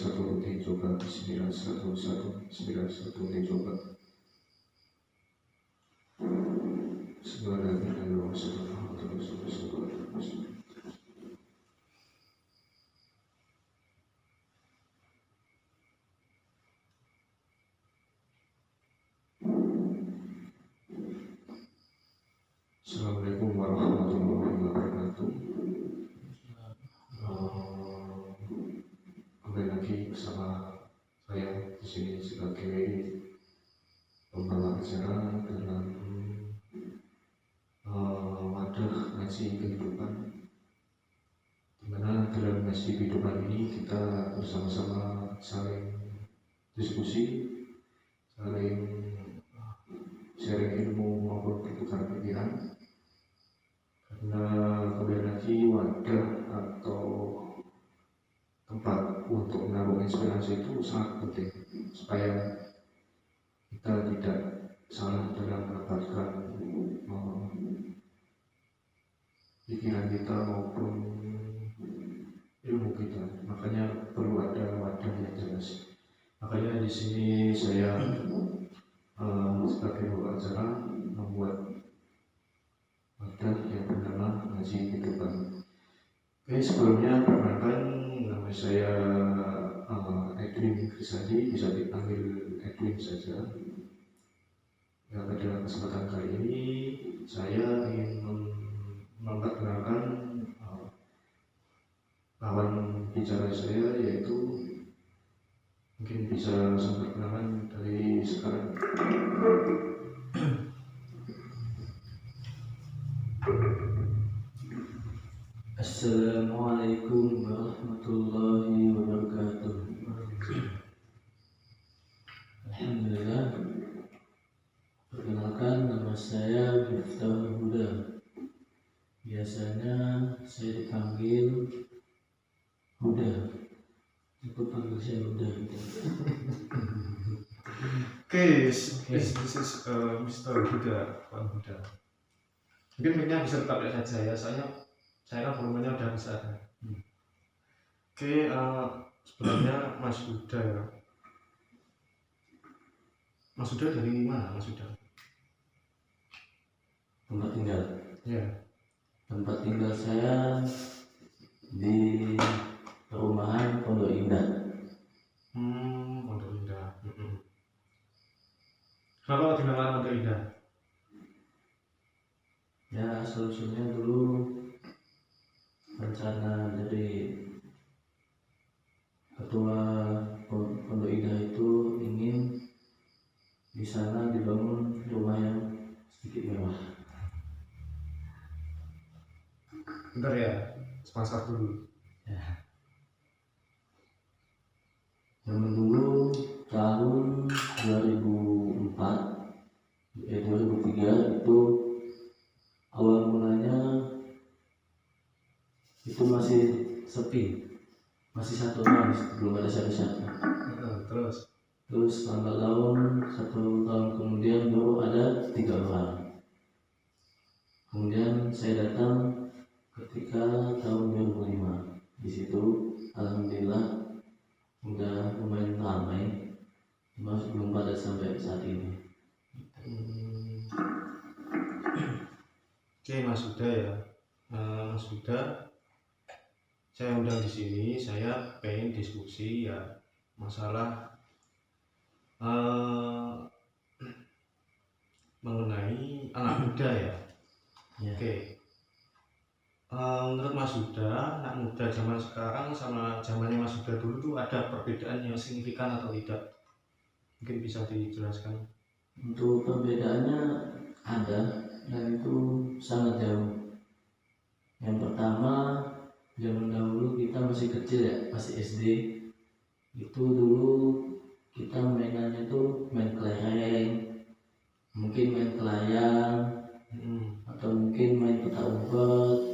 91 dicoba, 911 91 dicoba. Assalamualaikum warahmatullahi wabarakatuh. Kembali lagi bersama saya di sini sebagai pembawa acara dalam wadah ngaji kehidupan, dimana dalam ngaji kehidupan ini kita bersama-sama saling diskusi, saling sharing ilmu maupun bertukar pikiran. Karena kembali lagi wadah atau tempat untuk menaruh inspirasi itu sangat penting supaya kita tidak salah dalam mendapatkan pikiran kita maupun ilmu kita. Makanya perlu ada wadah yang jelas. Makanya di sini saya sebagai pembawa acara membuat wadah yang bernama ngaji kehidupan. Oke, sebelumnya perkenalkan, nama saya Edwin Krisadi, bisa dipanggil Edwin saja. Ya, pada kesempatan kali ini saya ingin memperkenalkan lawan bicara saya, yaitu mungkin bisa saya perkenalkan dari sekarang. Assalamualaikum warahmatullahi wabarakatuh. Alhamdulillah. Perkenalkan, nama saya Miftahul Huda. Biasanya saya dipanggil Huda. Cukup panggil saya Huda gitu. This is Mr. Huda, Pak Huda. Mungkin mic-nya bisa tetap lihat saja ya, saya kan volumenya udah besar. Oke, sebenarnya Mas Huda ya. Mas Huda dari mana, Mas Huda? Tempat tinggal. Ya. Tempat tinggal saya di perumahan Pondok Indah. Pondok Indah. Kenapa dinamakan Pondok Indah? Ya, solusinya dulu rencana dari ketua Pondok Indah itu ingin di sana dibangun rumah yang sedikit mewah. Bentar ya, sponsor dulu. Ya. Zaman dulu tahun 2003 itu awal mulanya itu masih sepi, masih satu orang, belum ada siapa-siapa. Terus lambat laun 1 tahun kemudian baru ada 3 orang. Kemudian saya datang ketika tahun 2005. Di situ alhamdulillah udah lumayan ramai, cuma belum pada sampai saat ini. Oke, Mas Huda ya. Mas Huda, saya undang di sini, saya pengen diskusi ya masalah mengenai anak muda ya. Oke. Menurut Mas Huda, anak muda zaman sekarang sama zamannya Mas Huda dulu tuh ada perbedaan yang signifikan atau tidak? Mungkin bisa dijelaskan. Untuk perbedaannya ada, dan itu sangat jauh. Yang pertama, zaman dahulu kita masih kecil ya, masih SD. Itu dulu kita mainannya tuh main kelereng, mungkin main kelayang, atau mungkin main petak umpet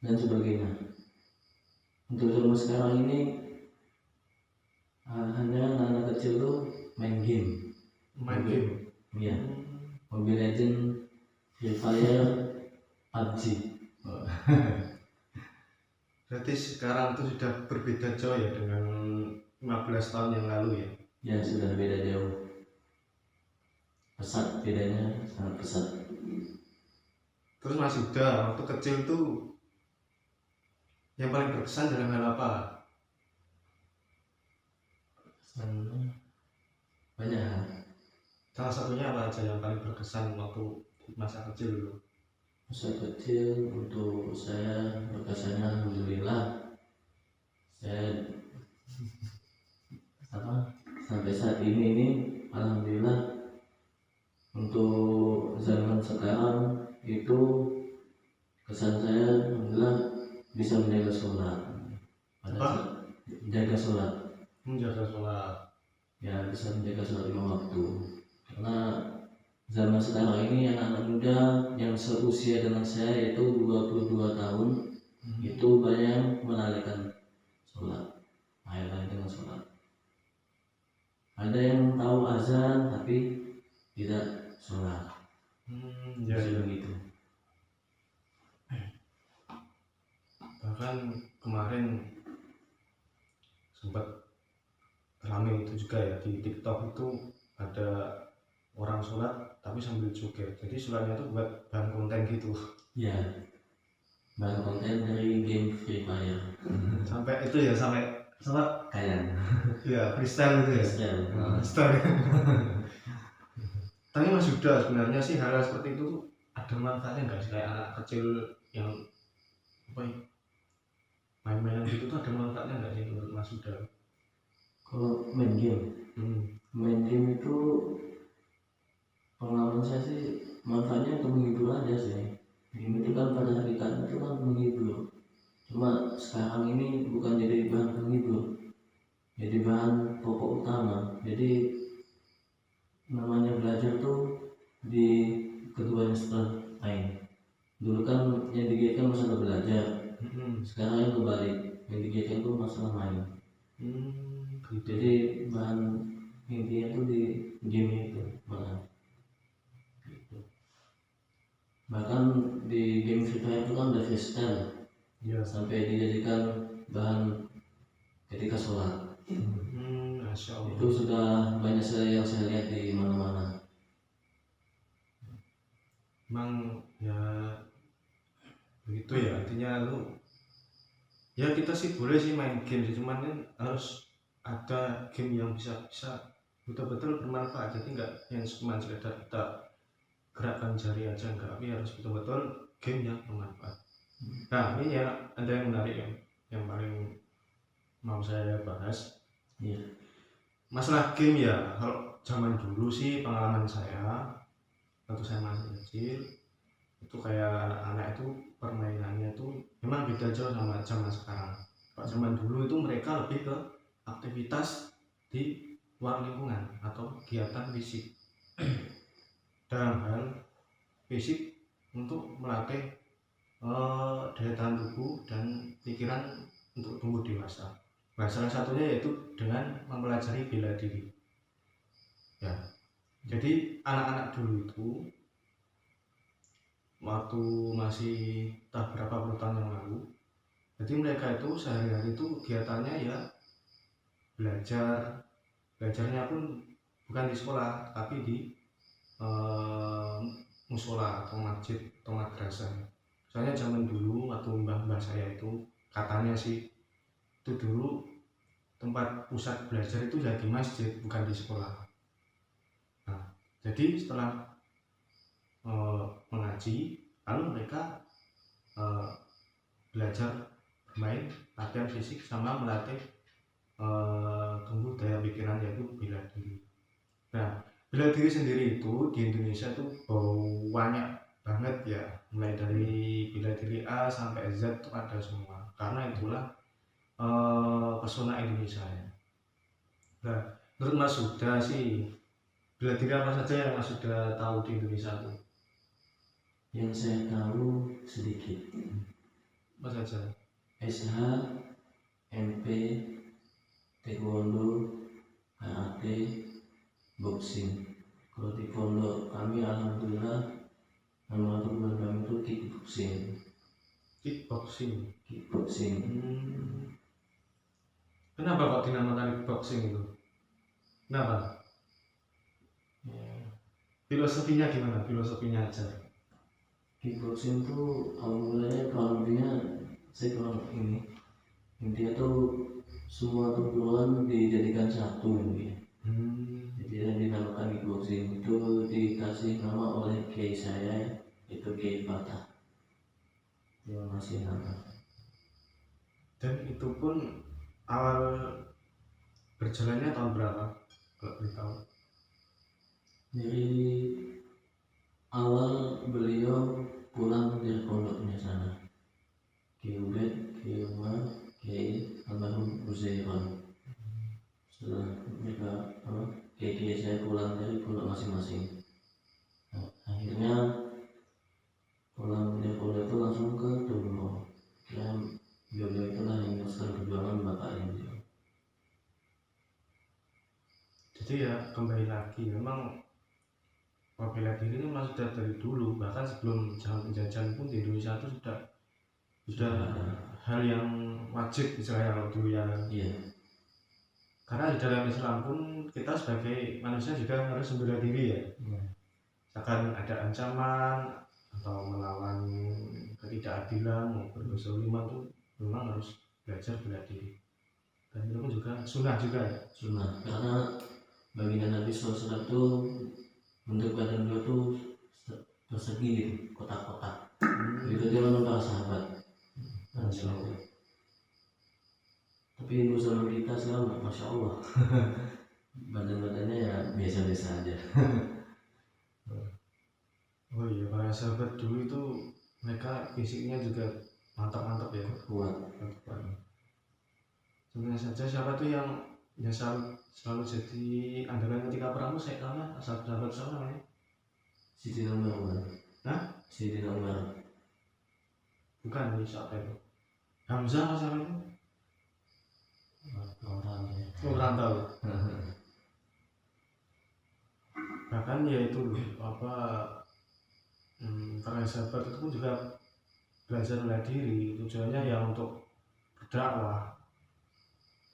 dan sebagainya. Untuk zaman sekarang ini hanya anak-anak kecil tuh main game. Iya, Mobile Legends, Free Fire, PUBG. Berarti sekarang itu sudah berbeda jauh ya dengan 15 tahun yang lalu ya. Ya sudah beda jauh, pesat, bedanya sangat pesat. Terus Mas Yuda waktu kecil tuh yang paling berkesan dalam hal apa? Banyak hal. Salah satunya apa aja yang paling berkesan waktu masa kecil dulu? Masa kecil untuk saya berkesannya alhamdulillah saya sampai saat ini alhamdulillah untuk zaman sekarang itu kesan saya alhamdulillah bisa menjaga sholat. Jaga sholat. Menjaga sholat. Ya, bisa menjaga sholat 5 waktu. Karena zaman sekarang ini anak-anak muda yang seusia dengan saya yaitu 22 tahun itu banyak yang melalaikan sholat, melalaikan dengan sholat. Ada yang tahu azan tapi tidak sholat. Ya, ya. Begitu. Bahkan kemarin sempat ramai itu juga ya di TikTok, itu ada orang sholat tapi sambil joget, jadi sholatnya tuh buat bahan konten gitu. Ya, bahan konten dari game Free Fire. Sampai itu ya, sampai Kayak ya freestyle gitu ya. Freestyle. Tapi Mas Yuda, sebenarnya sih hal seperti itu tuh ada manfaatnya nggak sih? Kayak anak kecil yang apa ya, main-mainan gitu tuh ada manfaatnya nggak sih menurut Mas Yuda? kalau main game itu pengalaman saya sih manfaatnya untuk menghibur aja sih. Game itu kan pada hakikatnya itu kan menghibur, cuma sekarang ini bukan jadi bahan penghibur, jadi bahan pokok utama. Jadi namanya belajar tuh di keduanya setelah main. Dulu kan yang digiatkan masalah belajar, sekarang yang kebalik, yang digiatkan tuh masalah main. Jadi bahan intinya tuh di game itu malah. Bahkan di game Free Fire itu kan ada freestyle ya, sampai dijadikan bahan ketika sholat. Itu sudah banyak sekali yang saya lihat di mana-mana. Emang ya begitu ya, artinya lu ya kita sih boleh sih main game sih, cuman kan harus ada game yang bisa betul-betul bermanfaat. Jadi nggak yang cuma sekedar kita gerakkan jari aja, enggak, tapi harus betul-betul game yang bermanfaat. Nah ini ya ada yang menarik yang paling mau saya bahas ya. Masalah game ya. Kalau zaman dulu sih pengalaman saya waktu saya masih kecil itu kayak anak-anak itu permainannya tuh memang beda jauh sama zaman sekarang. Kalau zaman dulu itu mereka lebih ke aktivitas di luar lingkungan atau kegiatan fisik dalam hal fisik untuk melatih daya tahan tubuh dan pikiran untuk tumbuh dewasa. Nah, salah satunya yaitu dengan mempelajari bela diri. Ya, jadi anak-anak dulu itu waktu masih tak berapa puluh tahun yang lalu, jadi mereka itu sehari-hari itu kegiatannya ya belajarnya pun bukan di sekolah tapi di musola atau masjid atau madrasah. Soalnya zaman dulu waktu mbah-mbah saya itu katanya sih itu dulu tempat pusat belajar itu ya di masjid bukan di sekolah. Nah, jadi setelah mengaji lalu mereka belajar bermain, latihan fisik sama melatih tumbuh daya pikiran, yaitu bela diri. Nah, bela diri sendiri itu di Indonesia tuh banyak banget ya, mulai dari bela diri A sampai Z itu ada semua, karena itulah pesona Indonesia ya. Nah, menurut Mas Yuda sih bela diri apa saja yang Mas Yuda tahu di Indonesia tuh? Yang saya tahu sedikit. Apa saja? SH, MP, Taekwondo, Karate, boxing. Kalau di pondok kami alhamdulillah nama perguruan kami itu kickboxing. Kickboxing. Kickboxing. Kenapa kok dinamakan kickboxing itu? Kenapa? Ya, Filosofinya gimana? Filosofinya aja. kickboxing tuh awal mulanya kurang lebihnya saya kurang ini intinya tuh semua pukulan dijadikan satu ini. Jadi yang dinamakan kickboxing itu dikasih nama oleh kiai saya, itu Kiai Fatah. Dia masih nama. Dan itu pun awal berjalannya tahun berapa? Kalau boleh tahu. Jadi awal beliau pulang dari pondoknya sana, Kiai Ubed, Kiai Umar, Kiai almarhum Uzairon. Setelah mereka Kiai saya pulang dari pondok masing-masing. Nah, akhirnya pulang dari pondok itu langsung ke Tunggu. Dan beliau itulah yang meneruskan perjuangan bapaknya beliau. Jadi ya kembali lagi, memang bela diri ini memang sudah dari dulu, bahkan sebelum zaman penjajahan pun di Indonesia itu sudah hal yang wajib misalnya kalau dulu ya. Iya. Karena di dalam Islam pun kita sebagai manusia juga harus membela diri ya. Misalkan ada ancaman atau melawan ketidakadilan maupun kezaliman itu memang harus belajar bela diri. Dan itu pun juga sunnah juga ya. Sunnah, karena baginda Nabi SAW itu bentuk badan beliau tuh persegi gitu, kotak-kotak. Itu dia menurut para sahabat. Tapi ibu sama kita sekarang masya Allah, badan-badannya ya biasa-biasa aja. Oh iya, para sahabat dulu itu mereka fisiknya juga mantap-mantap ya, Kuat. Sebenarnya saja siapa tuh yang selalu jadi andalan ketika perang tuh saya kalah sahabat sama namanya. Sidina Umar. Hah? Sidina Umar. Bukan nih siapa itu? Hamzah apa siapa itu? Orang tahu. Bahkan ya itu para sahabat itu pun juga belajar bela diri, tujuannya ya untuk berdakwah,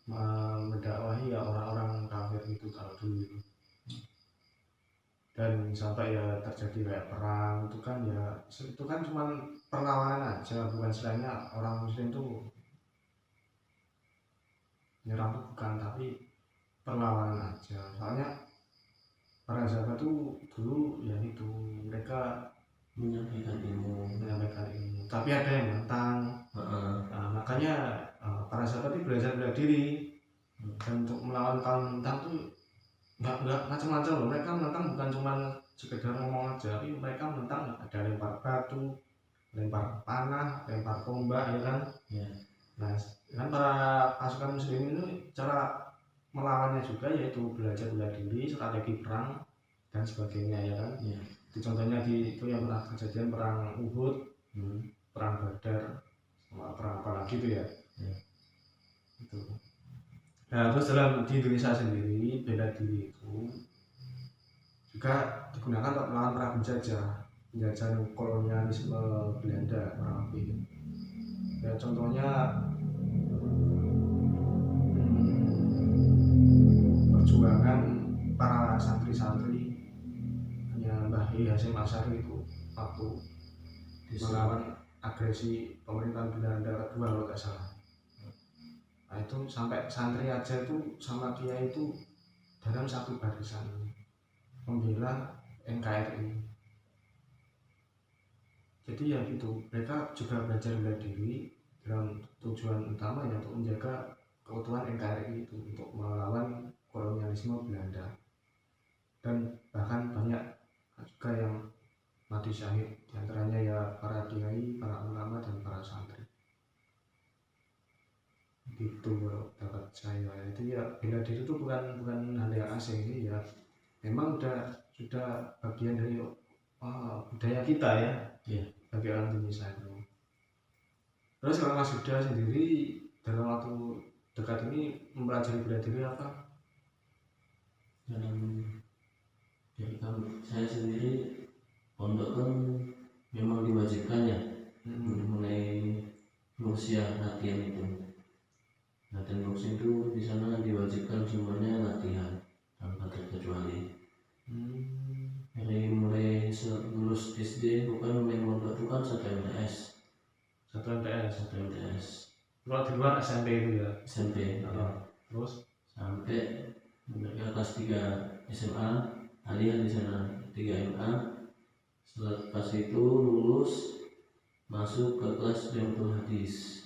mendakwahi ya orang-orang kafir itu kalau dulu itu. Dan sampai ya terjadi kayak perang itu kan cuma perlawanan aja, bukan istilahnya orang muslim tuh nyerang tuh bukan, tapi perlawanan aja. Soalnya para sahabat tuh dulu ya itu mereka menyampaikan ilmu, tapi ada yang menentang. Nah, makanya para sahabat itu belajar bela diri. Dan untuk melawan kaum menentang tuh nggak macam-macam loh. Mereka menentang bukan cuma sekedar ngomong aja, tapi mereka menentang ada lempar batu, lempar panah, lempar tombak, ya kan. Nah, kan para pasukan muslim itu cara melawannya juga yaitu belajar bela diri, strategi perang dan sebagainya, ya kan. Itu contohnya itu yang pernah kejadian perang Uhud, perang Badar, sama perang apa lagi itu ya. Itu. Nah, terus di Indonesia sendiri bela diri itu juga digunakan untuk melawan perang penjajahan kolonialisme Belanda kurang lebih. Ya contohnya perjuangan para santri-santri Mbah I Hasyim Asy'ari itu waktu melawan agresi pemerintahan Belanda kedua kalau tidak salah. Nah itu sampai santri aja itu sama kiai itu dalam satu barisan membela NKRI. Jadi ya gitu, mereka juga belajar bela diri dalam tujuan utamanya untuk menjaga keutuhan NKRI itu, untuk melawan kolonialisme Belanda. Dan bahkan banyak juga yang mati syahid, diantaranya ya para kiai, para ulama dan para santri. Gitu kalau dapat saya, itu ya bela diri itu bukan hal yang asing sih ya, memang sudah bagian dari budaya kita ya, bagi orang Indonesia itu. Terus kalau Mas Yuda sendiri dalam waktu dekat ini mempelajari bela diri apa? Saya sendiri pondok kan memang diwajibkan ya mulai usia latihan itu. Latihan boxing itu di sana diwajibkan semuanya latihan tanpa terkecuali. Dari mulai lulus SD bukan mulai mondok itu kan 1 MTS. 1 MTS. 1 MTS. Kalau di luar SMP itu ya. SMP. Terus sampai mereka kelas 3 SMA, alih di sana 3 MA. Selepas itu lulus masuk ke kelas Darul Hadis.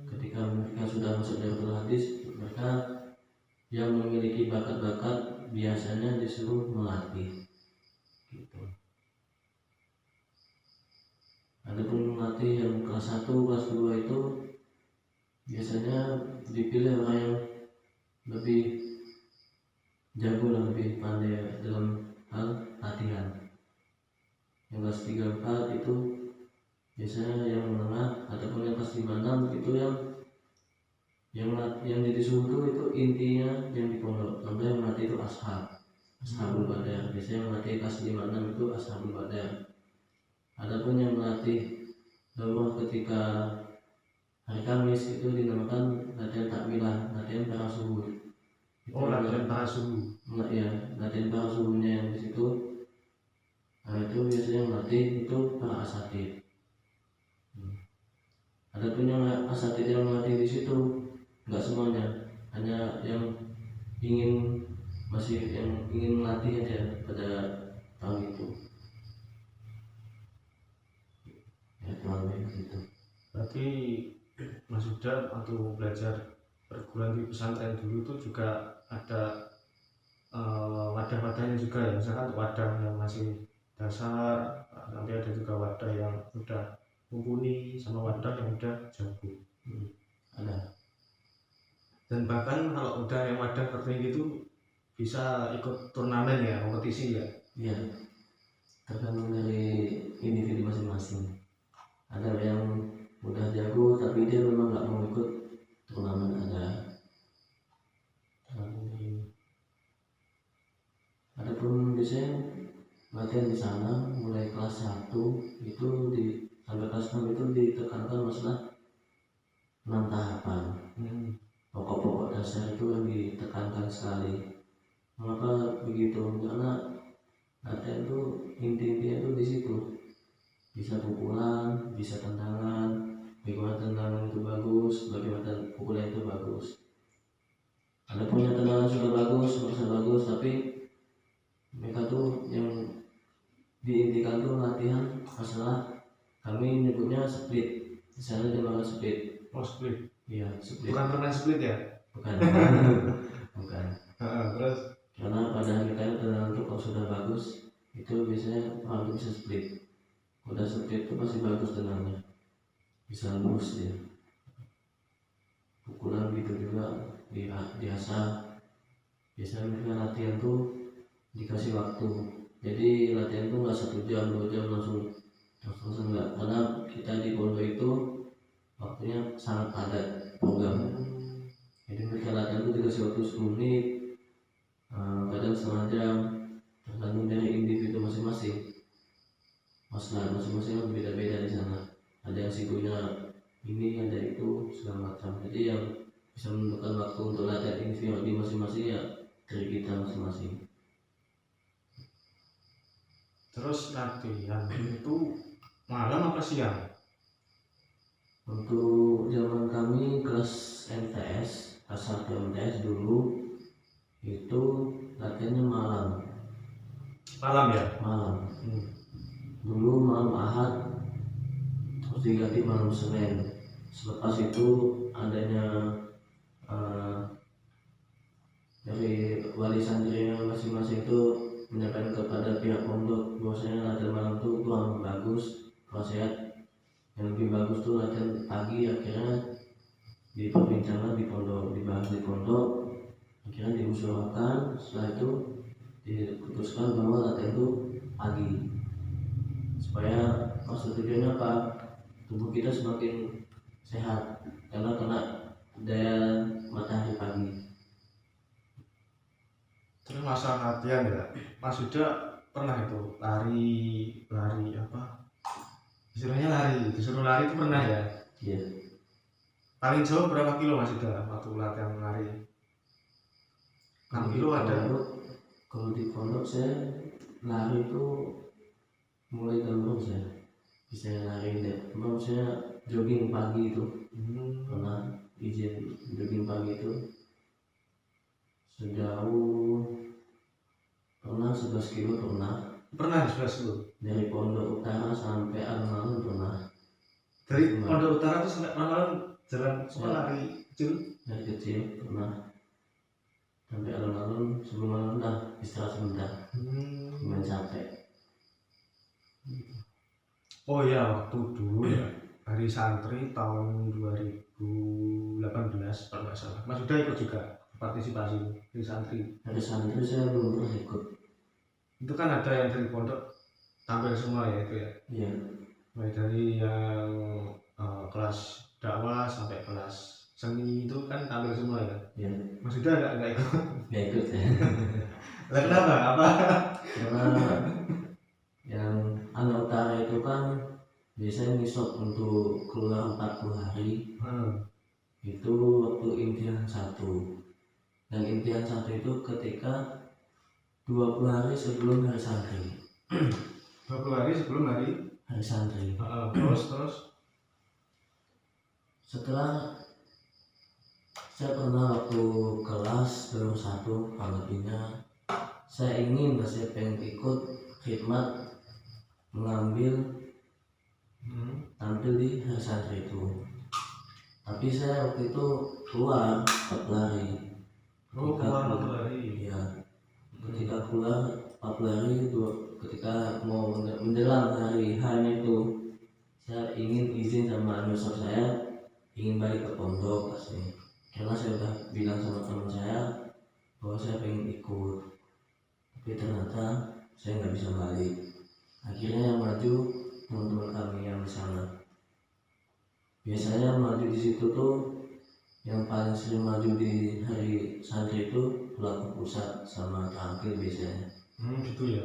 Ketika mereka sudah masuk Darul Hadis, mereka yang memiliki bakat-bakat biasanya disuruh melatih gitu. Adapun melatih yang kelas 1, kelas 2 itu biasanya dipilih orang yang lebih jago dan lebih pandai dalam hal latihan. Yang kelas 3, 4 itu biasanya yang menengah, ataupun yang kelas 5, 6 itu yang disuruh itu intinya yang di pondok. Contoh yang melatih itu ashabul badar. Biasanya yang melatih kelas 5, 6 itu ashabul badar. Adapun yang melatih daurah ketika hari Kamis itu dinamakan latihan takmilah, latihan para subuh. latihan para subuh. Ya, latihan para subuhnya yang di situ. Nah, itu biasanya yang melatih itu para asatid. Adapun yang asatid yang melatih di situ nggak semuanya, hanya yang ingin melatih aja pada tahun itu. Ya, kurang lebih gitu. Berarti Mas Huda waktu belajar perguruan tinggi pesantren dulu itu juga ada wadah-wadahnya juga ya, misalkan wadah yang masih dasar, nanti ada juga wadah yang udah mumpuni sama wadah yang udah jago. Ada. Dan bahkan kalau udah yang wadah tertinggi itu bisa ikut turnamen ya, kompetisi ya. Iya, tergantung dari individu masing-masing. Ada yang udah jago tapi dia memang nggak mau ikut turnamen, ada. Adapun biasanya latihan di sana mulai kelas 1 itu sampai kelas 6 itu ditekankan masalah 6 tahapan. Pokok-pokok dasar itu yang ditekankan sekali. Mengapa begitu? Karena latihan itu inti-intinya itu di situ. Bisa pukulan, bisa tendangan, bagaimana tendangan itu bagus, bagaimana pukulan itu bagus. Ada punya tendangan sudah bagus, tapi mereka tuh yang diintikan tuh latihan masalah, kami nyebutnya split. Di sana dinamakan split. Oh, split. Iya, split. Bukan permain split ya? Bukan. Bukan. Terus Karena pada akhirnya tendangan itu kalau sudah bagus itu biasanya orang itu bisa split. Udah split itu pasti bagus tendangannya, bisa lurus dia. Pukulan gitu juga biasa. Biasanya mereka latihan tuh dikasih waktu. Jadi latihan tuh nggak 1 jam 2 jam langsung enggak. Karena kita di pondok itu waktunya sangat padat program. Jadi mereka latihan tuh dikasih waktu 10 menit, kadang setengah jam, tergantung dari individu masing-masing. Masalah masing-masing berbeda-beda di sana. Ada yang sibuknya ini, ada itu, segala macam. Jadi yang bisa menentukan waktu untuk latihan individu masing-masing ya dari kita masing-masing. Terus latihan itu malam apa siang? Untuk zaman kami kelas MTS, kelas 1 MTS dulu itu latihannya malam. Malam ya? Malam. Dulu malam Ahad, terus diganti malam Senin. Selepas itu adanya dari wali santri masing-masing itu menyampaikan kepada pihak pondok bahwasanya latihan malam itu kurang bagus, kurang sehat. Yang lebih bagus tuh latihan pagi. Akhirnya diperbincangkan di pondok, dibahas di pondok, akhirnya diusulkan. Setelah itu diputuskan bahwa latihan itu pagi, supaya maksud tujuannya apa? Tubuh kita semakin sehat karena kena daya matahari pagi. Terus masalah latihan ya, Mas Huda pernah itu lari apa? Istilahnya lari, disuruh lari itu pernah ya? Iya. Paling jauh berapa kilo Mas Yuda waktu latihan lari? 6 kilo ada. Kalau di pondok saya lari itu mulai dulu saya bisa lari deh. Saya jogging pagi itu pernah izin jogging pagi itu sejauh pernah 11 kilo Pernah 11 kilo dari Pondok Utara sampai alun-alun pernah. Dari Pondok Utara itu sampai alun-alun jalan lari kecil? Dari kecil pernah sampai alun-alun, sebelum alun dah istirahat sebentar, lumayan capek. Oh ya, waktu dulu ya hari santri tahun 2018 kalau nggak salah, Mas Yuda ikut juga partisipasi di santri. Hari santri saya belum pernah ikut. Itu kan ada yang dari pondok tampil semua ya itu ya? Iya. Mulai dari yang kelas dakwah sampai kelas seni itu kan tampil semua ya? Iya. Mas Yuda nggak ikut? Nggak ikut ya. Lah kenapa? Apa? Karena yang anak utara itu kan biasanya ngisop untuk keluar 40 hari. Itu waktu impian 1. Dan impian 1 itu ketika 20 hari sebelum hari santri. 20 hari sebelum hari santri. Terus setelah saya pernah waktu kelas baru 1 lebihnya saya pengen ikut khidmat mengambil tampil di hari santri itu, tapi saya waktu itu keluar 40 hari. keluar 40 hari. Iya. Ketika keluar 40 hari itu, ketika mau menjelang hari H itu, saya ingin izin sama nyusap saya, ingin balik ke pondok asli. Karena saya udah bilang sama teman saya bahwa saya pengen ikut, tapi ternyata saya nggak bisa balik. Akhirnya yang maju teman-teman kami yang di sana. Biasanya maju di situ tuh yang paling sering maju di hari santri itu pelaku pusat sama tampil biasanya. Gitu ya.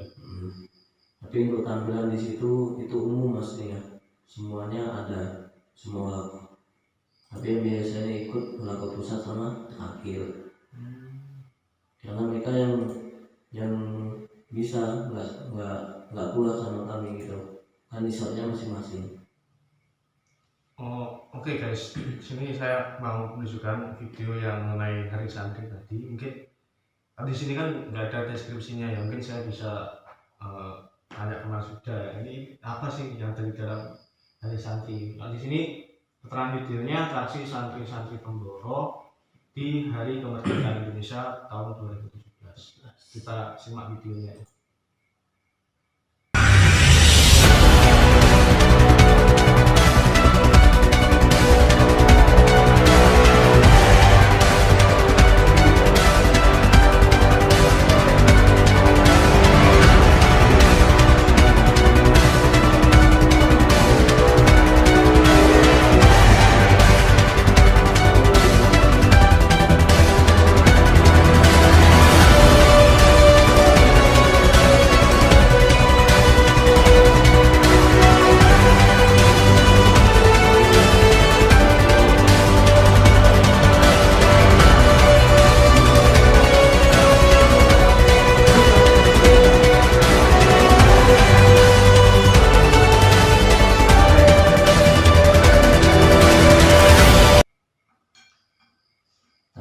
Tapi untuk tampilan di situ itu umum maksudnya, semuanya ada, semua laku. Tapi yang biasanya ikut pelaku pusat sama tampil. Karena mereka yang bisa nggak pulang sama kami gitu, kan isotnya masing-masing. Oke guys, sini saya mau menunjukkan video yang mengenai hari santri tadi. Mungkin di sini kan nggak ada deskripsinya ya, mungkin saya bisa tanya ke Mas Yuda, ini apa sih yang dari dalam hari santri? Di sini keterangan videonya atraksi santri-santri Pemboro di Hari Kemerdekaan Indonesia tahun 2017. Kita simak videonya.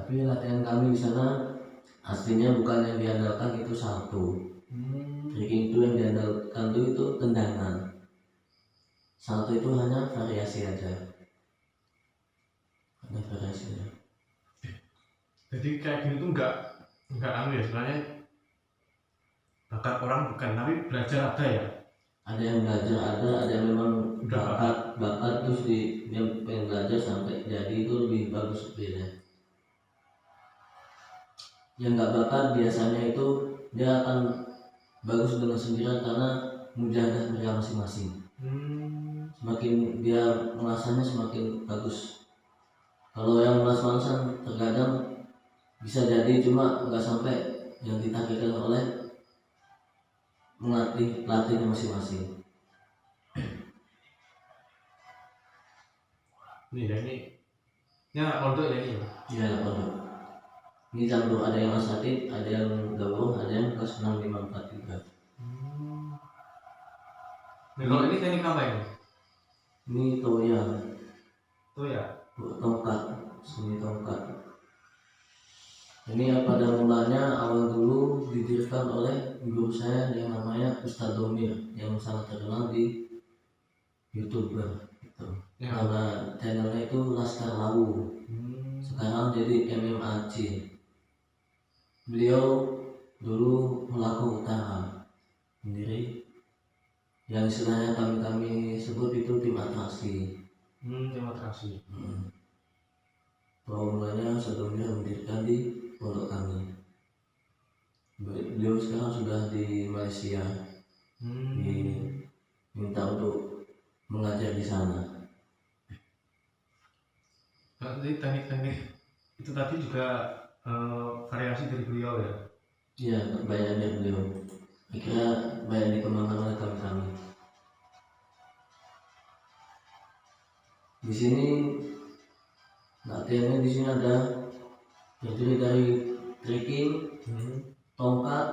Tapi latihan kami di sana aslinya bukan yang diandalkan itu salto. Trekking itu yang diandalkan itu tendangan. Salto itu hanya variasi aja. Ada variasinya. Jadi kayak gini tuh nggak ya sebenarnya, bakat orang bukan, tapi belajar ada ya. Ada yang belajar ada yang memang bakat terus dia pengen belajar sampai jadi itu lebih bagus beda. Yang nggak bakat biasanya itu dia akan bagus dengan sendirian karena mujahadah mereka masing-masing. Semakin dia mengasahnya semakin bagus. Kalau yang malas-malasan terkadang bisa jadi cuma nggak sampai yang ditargetkan oleh pelatihnya masing-masing. Nih ya, ini Ya pondok ya ini ya. Iya, pondok. Ini campur, ada yang asatid, ada yang gabung, ada yang kelas 6543. Nah, kalau ini teknik apa ini? Ini toya, Tuh ya. tongkat, seni tongkat. Ini pada mulanya awal dulu didirikan oleh guru saya yang namanya Ustadz Domir, yang sangat terkenal di YouTuber gitu. Ya. Karena channelnya itu Laskar Lawu. Sekarang jadi MMAC. Beliau dulu pelaku utara sendiri, yang istilahnya kami sebut itu tim atraksi. Terima kasih. Awal mulanya sebelumnya mendirikan di pondok kami. Beliau sekarang sudah di Malaysia, diminta untuk mengajar di sana. Nanti teknik-teknik itu tadi juga variasi dari beliau ya. Iya, banyak dari beliau. Akhirnya banyak dikembangkan oleh kami. Di sini latihannya di sini ada terdiri dari trekking, tongkat,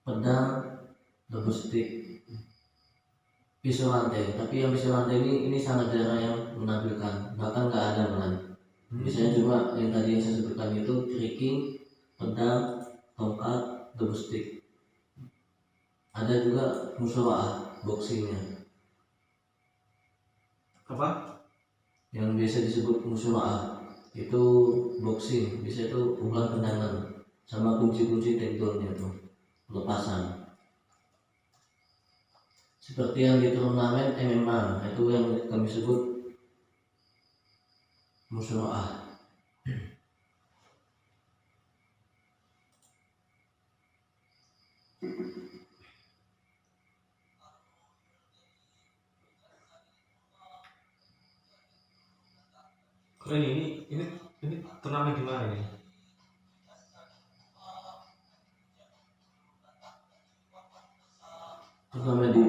pedang, double stick, pisau lantai. Tapi yang pisau lantai ini sangat jarang yang menampilkan, bahkan nggak ada malah. Biasanya cuma yang tadi yang saya sebutkan itu trekking, pedang, tongkat, double stick. Ada juga musyawarah boxingnya. Apa? Yang biasa disebut musyawarah itu boxing, biasa itu pukulan tendangan sama kunci-kunci takedownnya tuh, lepasan. Seperti yang di turnamen MMA itu yang kami sebut musyawarah. Oh, ini turnamen di mana ini? Turnamen di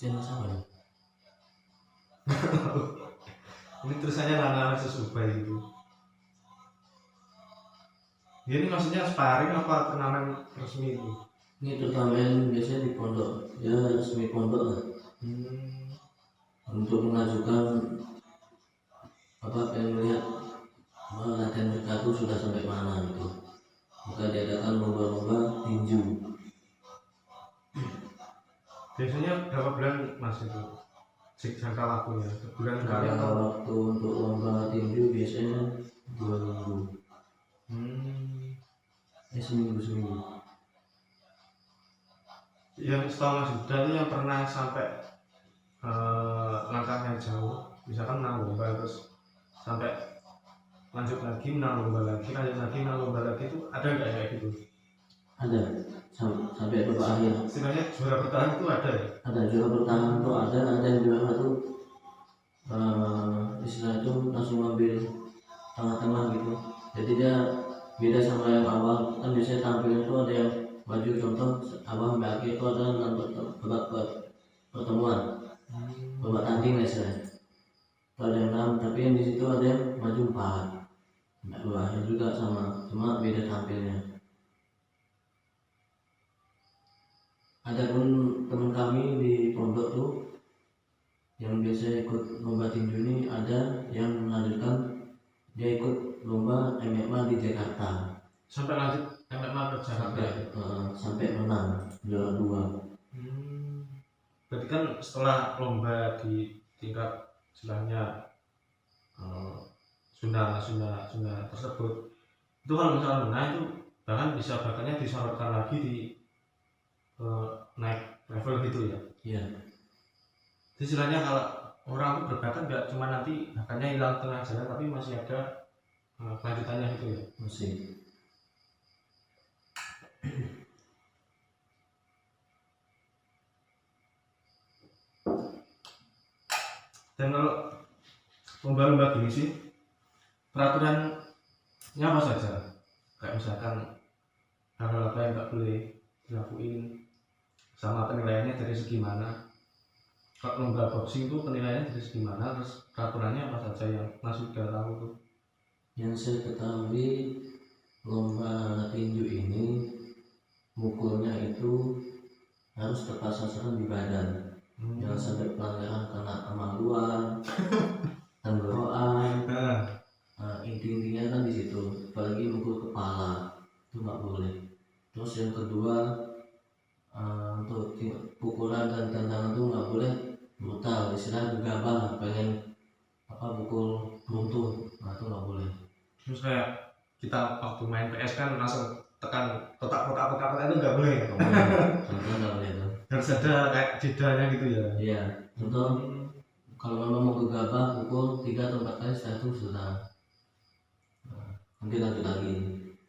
channel sama ya? Ini tulisannya Lana Sesubai gitu. Ini maksudnya sparring apa turnamen resmi itu? Ini turnamen biasanya di pondok, ya resmi pondok lah. Untuk mengajukan pengen melihat latihan mereka itu sudah sampai mana gitu. Maka diadakan lomba-lomba tinju. Biasanya berapa bulan mas itu? Jangka waktunya sebulan sekali Jangka atau? waktu untuk lomba tinju biasanya 2 minggu. Seminggu. Yang setahu Mas Yuda itu yang pernah sampai langkahnya jauh, misalkan menang lomba terus sampai lanjut lagi menang lomba lagi, menang lomba lagi itu ada nggak kayak gitu? Ada sampai babak akhir. Istilahnya juara bertahan itu ada ya? Ada juara bertahan tuh, ada yang juara tuh istilah itu langsung ngambil tengah-tengah gitu. Jadi dia beda sama yang awal, kan biasanya tampilnya itu ada yang maju, contoh awal sampai akhir itu ada babak pertemuan, babak tanding istilahnya. Ada yang 6, tapi yang di situ ada yang maju 4 sampai babak akhir juga sama, cuma beda tampilnya. Ada pun teman kami di pondok tuh yang biasa ikut lomba tinju ini, ada yang melanjutkan dia ikut lomba MMA di Jakarta Sampai lanjut MMA ke Jakarta ya? sampai menang juara 2. Berarti kan setelah lomba di tingkat istilahnya Sunda tersebut, itu kalau misalnya menang itu bahkan bisa bahkannya disorotkan lagi di naik level gitu ya? Iya. Jadi istilahnya kalau orang itu berbakat nggak cuma nanti bahkannya hilang tengah jalan, tapi masih ada kelanjutannya gitu ya? Masih. Dan kalau lomba-lomba gini sih peraturannya apa saja? Kayak misalkan hal-hal apa yang nggak boleh dilakuin, sama penilaiannya dari segi mana? Kalau lomba boxing itu penilaiannya jenis gimana, terus peraturannya apa saja yang Mas sudah tahu tuh? Yang saya ketahui lomba tinju ini mukulnya itu harus tepat sasaran di badan, jangan sampai pelanggaran kena kemaluan, tenggorokan. Nah, intinya kan di situ, apalagi mukul kepala itu nggak boleh. Terus yang kedua, untuk pukulan dan tendangan itu nggak boleh brutal, istilah gegabah, pengen pukul beruntun, nah itu nggak boleh. Terus kayak kita waktu main PS kan langsung tekan kotak itu nggak boleh. Contohnya nggak boleh tuh. Harus ada kayak jedanya gitu ya. Iya, contoh kalau memang mau gegabah pukul 3 atau 4 kali, setelah itu sudah nanti lanjut lagi,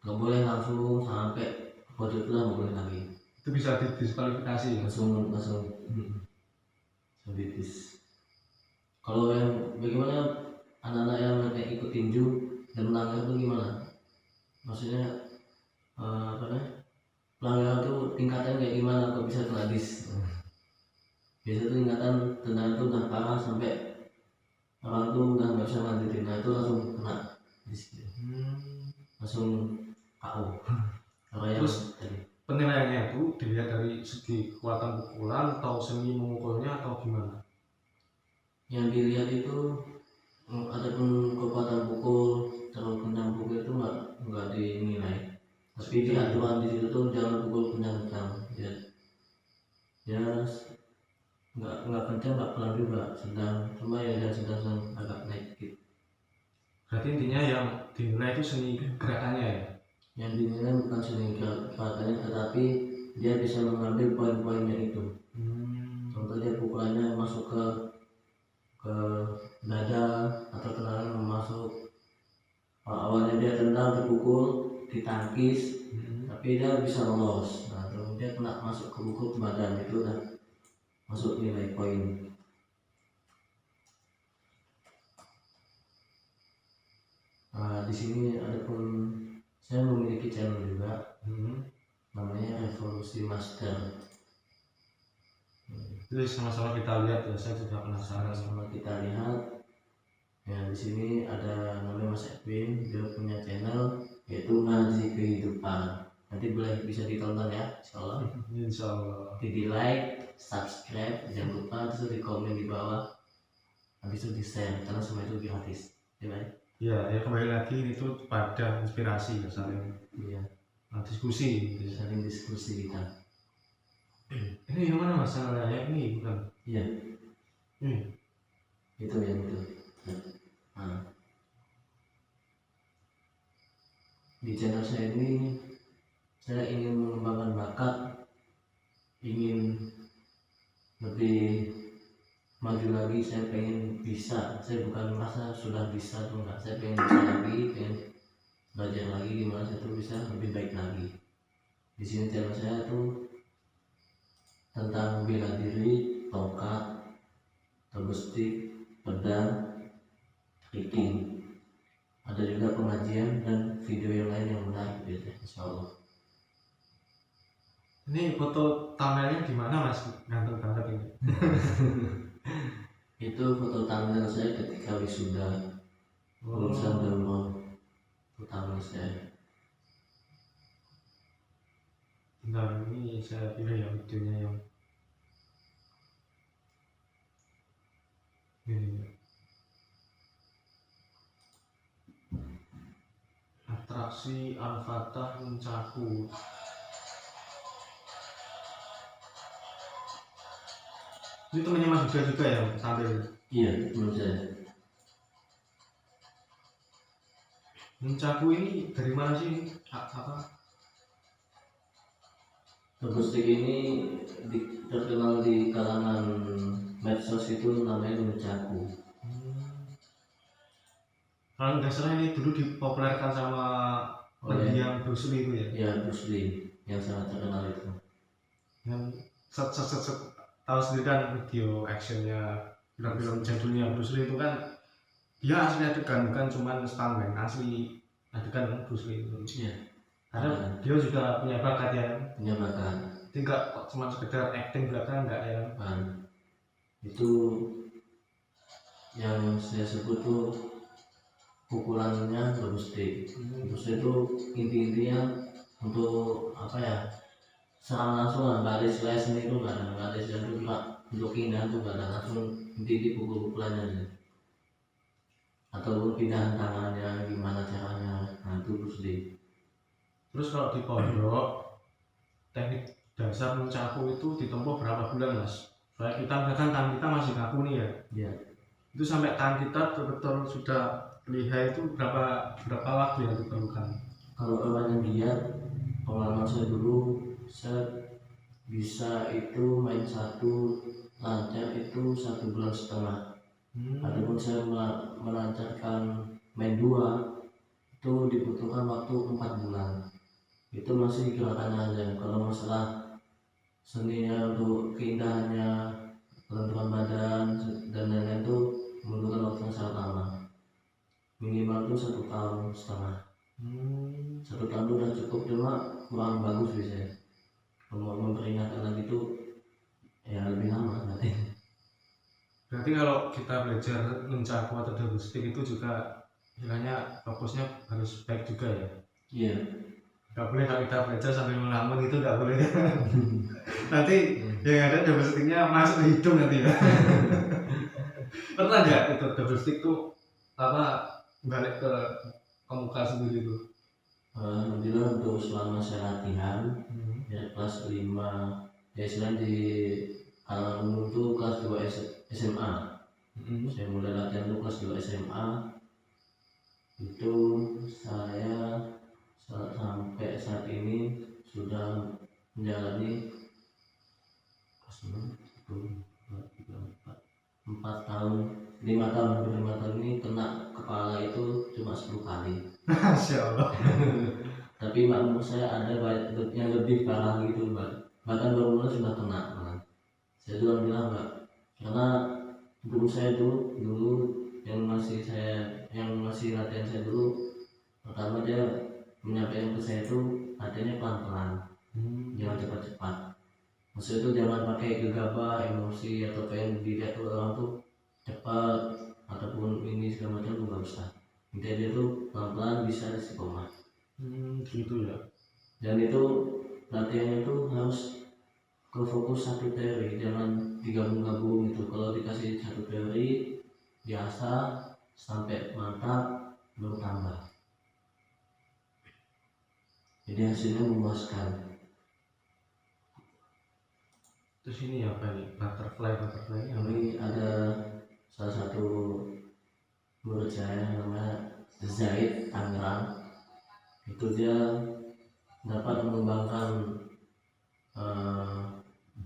nggak boleh langsung sampai pojok itu, nggak boleh lagi. Itu bisa didiskualifikasi ya? langsung ditis. Kalau yang bagaimana anak-anak yang kayak ikut tinju dan melanggar itu gimana? Maksudnya pelanggaran itu tingkatnya kayak gimana kok bisa kena dis? Biasa tuh tingkatan tendangan itu udah parah sampai orang tuh udah nggak bisa lanjutin, nah itu langsung kena dis, langsung KO. Terus penilaiannya itu dilihat dari segi kekuatan pukulan atau seni memukulnya atau gimana? Yang dilihat itu adapun kekuatan pukul, terlalu kencang pukul itu nggak dinilai. Tapi di aturan di situ tuh jangan pukul kencang-kencang. Ya nggak kencang, nggak pelan juga, sedang, cuma ya sedang agak naik dikit. Berarti intinya yang dinilai itu seni gerakannya ya? Yang dinilai bukan seni gerakannya, tetapi dia bisa mengambil poin-poinnya itu. Contohnya pukulannya masuk ke dada atau tendangan masuk, awalnya dia tendang, dipukul, ditangkis, tapi dia bisa lolos. Nah terus dia kena masuk ke pukul ke badan, itu udah masuk nilai poin. Di sini ada pun saya memiliki channel juga, namanya Revolusi Master. Jadi sama-sama kita lihat ya, saya juga penasaran. Sama kita lihat. Ya di sini ada namanya Mas Edwin, dia punya channel yaitu Ngaji Kehidupan. Nanti boleh bisa ditonton ya, insyaallah. Insyaallah. Di like, subscribe, jangan lupa, terus di komen di bawah, habis itu di share karena semua itu gratis. Ya, kembali lagi itu pada inspirasi ya, saling diskusi, saling diskusi kita. Ini yang mana masalahnya ini bukan? Iya. Itu yang itu. Di channel saya ini saya ingin mengembangkan bakat, ingin lebih maju lagi. Saya pengen bisa, saya bukan merasa sudah bisa tuh enggak, saya pengen bisa lagi, pengen belajar lagi gimana saya tuh bisa lebih baik lagi. Di sini channel saya tuh tentang bela diri, tongkat, stick, pedang, tricking. Ada juga pengajian dan video yang lain yang menarik gitu, insyaallah. Ini foto thumbnailnya di mana Mas? Ganteng banget ini. Itu foto thumbnail saya ketika wisuda lulusan daurah utama saya. Nah ini saya pilih yang videonya yang ini. Atraksi Al-Fatah Nunchaku. Ini temannya Mas juga ya sambil. Iya, menurut saya. Nunchaku ini dari mana sih? Apa? Stick ini terkenal di kalangan medsos, itu namanya Nunchaku. Kalau nggak salah ini dulu dipopulerkan sama yang Bruce Lee itu ya? Ya, Bruce Lee yang sangat terkenal itu. Yang tahu sendiri kan video actionnya film-film jadulnya Bruce Lee itu kan dia asli adegan, bukan cuma stuntman, asli adegan kan Bruce Lee itu. Iya. Karena dia juga punya bakat ya. Punya bakat. Tidak kok cuma sekedar acting belakang enggak ya. Itu yang saya sebut tuh pukulannya domestik. Domestik itu intinya untuk apa ya, serangan langsung lah, nggak ada istilah seni itu, nggak ada istilah itu pak, untuk pindahan tuh nggak ada, langsung inti pukul-pukulannya aja, ataupun pindahan tangannya gimana caranya, nah itu domestik. Terus kalau di pondok teknik dasar nunchaku itu ditempuh berapa bulan mas? Soalnya kita misalkan tangan kita masih kaku nih ya, Ya, itu sampai tangan kita betul-betul sudah lihai itu berapa waktu yang diperlukan? kalau orangnya giat, pengalaman saya dulu, saya bisa itu main satu lancar itu 1,5 bulan. Adapun saya melancarkan main 2 itu dibutuhkan waktu 4 bulan. Itu masih gerakannya aja. Kalau masalah seninya untuk keindahannya, kelenturan badan dan lain-lain itu membutuhkan waktu yang sangat lama. Minimal tuh 1,5 tahun. 1 tahun itu udah cukup, cuma kurang bagus biasanya. Kalau memperingatkan lagi tuh ya lebih lama nanti. Berarti kalau kita belajar nunchaku atau domestik itu juga istilahnya fokusnya harus baik juga ya? Iya. Gak boleh kalau kita belajar sambil melamun, itu gak boleh. Nanti yang ada domestiknya masuk ke hidung nanti ya. Pernah gak itu domestik tuh apa balik ke muka sendiri tuh? Alhamdulillah untuk selama saya latihan ya kelas 5 ya, selain di kalangan umum tuh kelas 2 SMA. Saya mulai latihan tuh kelas 2 SMA. Itu saya sampai saat ini sudah menjalani 4 tahun, 5 tahun, hampir 5 tahun ini kena kepala itu cuma 10 kali. Masya Allah. Tapi menurut saya ada yang lebih parah gitu mbak, bahkan baru mulai sudah kena malah. Saya juga bilang mbak, karena guru saya dulu yang masih latihan saya dulu, pertama dia menyampaikan ke saya itu latihannya pelan-pelan, jangan cepat-cepat. Maksudnya itu jangan pakai gegabah, emosi atau pengen dilihat tuh orang tuh cepat ataupun ini segala macam tuh nggak usah. Intinya dia tuh pelan-pelan bisa istiqomah. Gitu ya. Dan itu latihannya tuh harus ke fokus satu teori, jangan digabung-gabung gitu. Kalau dikasih satu teori biasa sampai mantap baru tambah. Jadi hasilnya memuaskan. Terus ini apa nih? Butterfly ini apa? Ini ada salah satu murid saya namanya Zaid Tangerang. Itu dia dapat mengembangkan